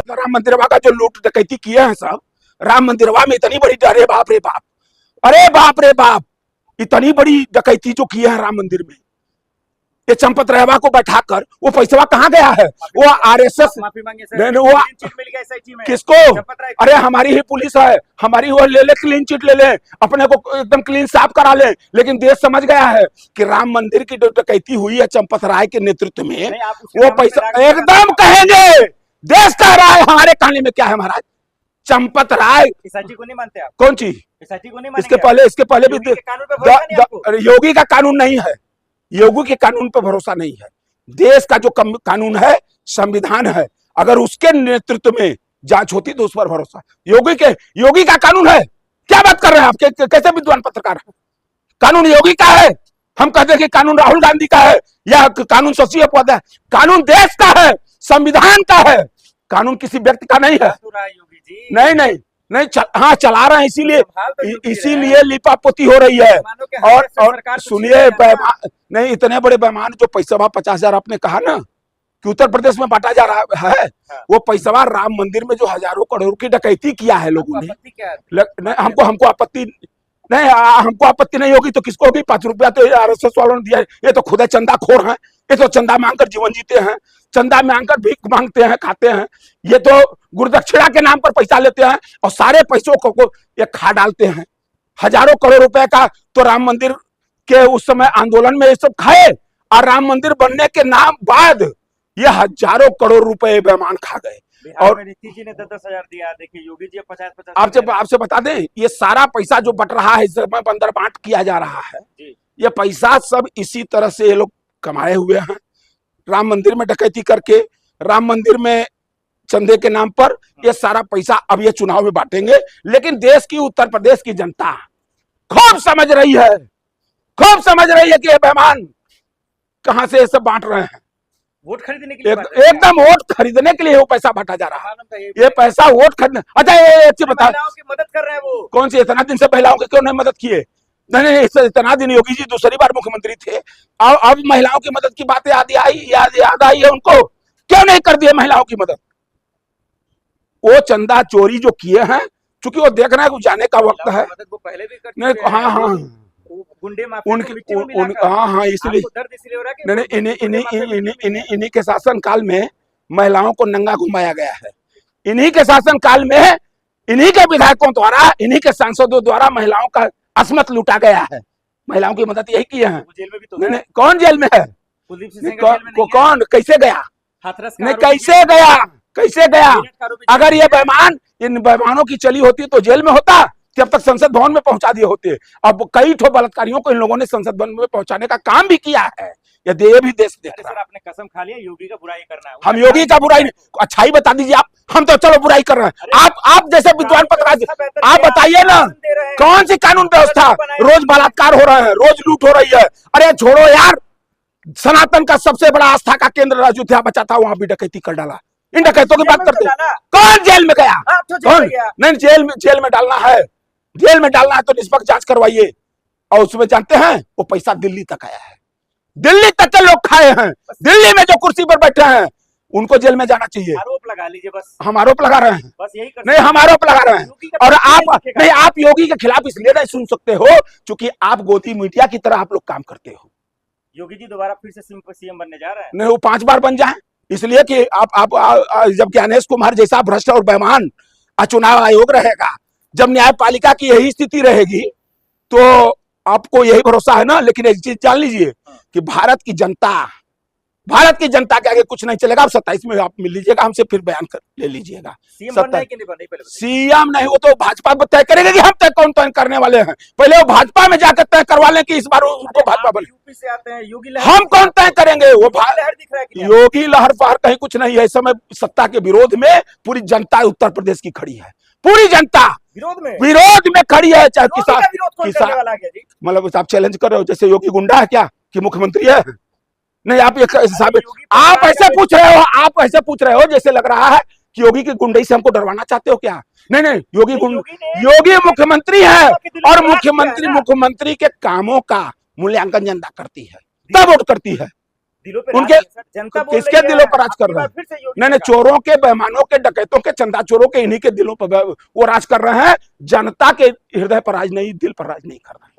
राम मंदिरवा का जो लूट डकैती किए हैं सब, राम मंदिरवा में इतनी बड़ी, अरे बाप रे बाप, अरे बाप रे बाप, इतनी बड़ी डकैती जो किए हैं राम मंदिर में, ये चंपत रहवा को बैठाकर वो पैसा कहाँ गया है? वो आरएसएस वो किसको? अरे हमारी ही पुलिस है, हमारी वो ले ले क्लीन चिट ले ले, अपने को एकदम क्लीन साफ करा ले, लेकिन देश समझ गया है कि राम मंदिर की जो डकैती हुई है चंपत राय के नेतृत्व में, वो पैसा एकदम कहेंगे, देश कह रहा है, हमारे कहानी में क्या है महाराज? चंपत राय जी को नहीं मानते आप? कौन चीज? को नहीं? इसके पहले भी योगी का कानून नहीं है, योगी के कानून पर भरोसा नहीं है। देश का जो कानून है, संविधान है, अगर उसके नेतृत्व में जांच होती तो उस पर भरोसा। योगी का कानून है, क्या बात कर रहे हैं आप? कैसे विद्वान पत्रकार हैं? कानून योगी का है, हम कहते हैं कि कानून राहुल गांधी का है या कानून शशि पद है। कानून देश का है, संविधान का है, कानून किसी व्यक्ति का नहीं है। नहीं नहीं नहीं, हाँ चला रहे हैं, इसीलिए लिपापोती हो रही है। और सुनिए, नहीं, इतने बड़े बेईमान जो पैसा 50,000 आपने कहा ना कि उत्तर प्रदेश में बांटा जा रहा है, वो पैसा राम मंदिर में जो हजारों करोड़ की डकैती किया है लोगों ने, हमको आपत्ति नहीं, हमको आपत्ति नहीं होगी तो किसको होगी? 5 रुपया तो आरएसएस वालों ने दिया है, ये तो खुद चंदाखोर हैं, ये तो चंदा मांगकर जीवन जीते हैं, चंदा मांगकर भीख मांगते हैं, खाते हैं, ये तो गुरुदक्षिणा के नाम पर पैसा लेते हैं और सारे पैसों को ये खा डालते हैं। हजारों करोड़ रुपए का तो राम मंदिर के उस समय आंदोलन में ये सब खाए, और राम मंदिर बनने के नाम बाद ये हजारों करोड़ रुपए बेईमान खा गए। और नीतीश जी ने 10,000 दिया, देखिए योगी जी 50-50। आपसे बता दें, ये सारा पैसा जो बट रहा है, इस समय अंदर बांट किया जा रहा है, ये पैसा सब इसी तरह से ये लोग कमाए हुए हैं। राम मंदिर में डकैती करके, राम मंदिर में चंदे के नाम पर ये सारा पैसा अब ये चुनाव में बांटेंगे। लेकिन देश की, उत्तर प्रदेश की जनता खूब समझ रही है, खूब समझ रही है कि ये बेईमान कहां से ये सब बांट रहे हैं। वोट खरीदने के लिए, एकदम वोट खरीदने के लिए वो पैसा बांटा जा रहा है। ये पैसा वोट खरीदने, अच्छा ये बता, महिलाओं की मदद कर रहे हैं वो। कौन सी? इतना दिन से महिलाओं की क्यों नहीं मदद किए? नहीं, इतना दिन योगी जी दूसरी बार मुख्यमंत्री थे, अब महिलाओं की मदद की बातें याद आई है उनको, क्यों नहीं कर दिए महिलाओं की मदद? वो चंदा चोरी जो किए हैं, चूंकि वो देख रहे हैं जाने का वक्त है, वो पहले भी करते नहीं, हाँ गुंडे हाँ, इसलिए इन्हीं के शासन काल में महिलाओं को नंगा घुमाया गया है। इन्हीं के शासन काल में, इन्हीं के विधायकों द्वारा, इन्हीं के सांसदों द्वारा महिलाओं का अस्मत लूटा गया है। महिलाओं की मदद यही किए हैं। जेल में भी तो कौन जेल में है? कौन कैसे गया? नहीं, कैसे गया? अगर ये बेईमान, इन बेईमानों की चली होती तो जेल में होता, तब तक संसद भवन में पहुंचा दिए होते। अब कई ठो बलात्कारियों को इन लोगों ने संसद भवन में पहुंचाने का काम भी किया है। ये भी देश देख रहा है। आपने कसम खा लिया योगी का बुराई करना है। हम योगी का बुराई नहीं, अच्छाई बता दीजिए आप, हम तो चलो बुराई कर रहे हैं। आप जैसे विद्वान पत्रकार, आप बताइए ना, कौन सी कानून व्यवस्था? रोज बलात्कार हो रहे हैं, रोज लूट हो रही है। अरे छोड़ो यार, सनातन का सबसे बड़ा आस्था का केंद्र अयोध्या बचा था, वहां भी डकैती कर डाला। इन डकैतों की बात करते हैं, कौन जेल में गया? कौन? नहीं, जेल में डालना है, जेल में डालना है तो निष्पक्ष जांच करवाइए। और उसमें जानते हैं वो पैसा दिल्ली तक आया है, दिल्ली तक के लोग खाए हैं, दिल्ली में जो कुर्सी पर बैठे हैं उनको जेल में जाना चाहिए। आरोप लगा लीजिए बस। हम आरोप लगा रहे हैं, बस यही नहीं, हम आरोप लगा रहे हैं। और आप योगी के खिलाफ इसलिए नहीं सुन सकते हो क्योंकि आप गोदी मीडिया की तरह आप लोग काम करते हो। योगी जी दोबारा फिर से सीएम बनने जा रहे हैं। नहीं, वो 5 बार बन जाए, इसलिए कि आप जब ज्ञानेश कुमार जैसा भ्रष्ट और बेईमान चुनाव आयोग रहेगा, जब न्यायपालिका की यही स्थिति रहेगी, तो आपको यही भरोसा है ना। लेकिन एक चीज जान लीजिए कि भारत की जनता के आगे कुछ नहीं चलेगा। आप 27 में आप मिल लीजिएगा हमसे, फिर बयान कर ले लीजिएगा। सीएम नहीं, वो तो भाजपा तय करेगा कि हम तय कौन तय करने वाले हैं। पहले वो भाजपा में जाकर तय करवा लें कि इस बार उनको भाजपा बने। यूपी से आते हैं योगी लहर, हम कौन तय करेंगे? वो लहर दिख रहा है। योगी लहर फहर कहीं कुछ नहीं है। इस समय सत्ता के विरोध में पूरी जनता उत्तर प्रदेश की खड़ी है, पूरी जनता विरोध में खड़ी है। चाहे किसान, मतलब आप चैलेंज कर रहे हो जैसे योगी गुंडा है क्या कि मुख्यमंत्री है? नहीं, आप ऐसे पूछ रहे हो जैसे लग रहा है कि योगी की गुंडई से हमको डरवाना चाहते हो क्या? नहीं, योगी मुख्यमंत्री है, और मुख्यमंत्री के कामों का मूल्यांकन जनता करती है, तब वोट करती है। दिलों पे उनके राज है, सर। जनता बोल किसके रही है, दिलों पर राज आपकी कर रहे बार हैं? फिर से योगी नहीं, सरकार। चोरों के, बेईमानों के, डकैतों के, चंदा चोरों के, इन्हीं के दिलों पर वो राज कर रहे हैं। जनता के हृदय पर राज नहीं, दिल पर राज नहीं कर रहे हैं।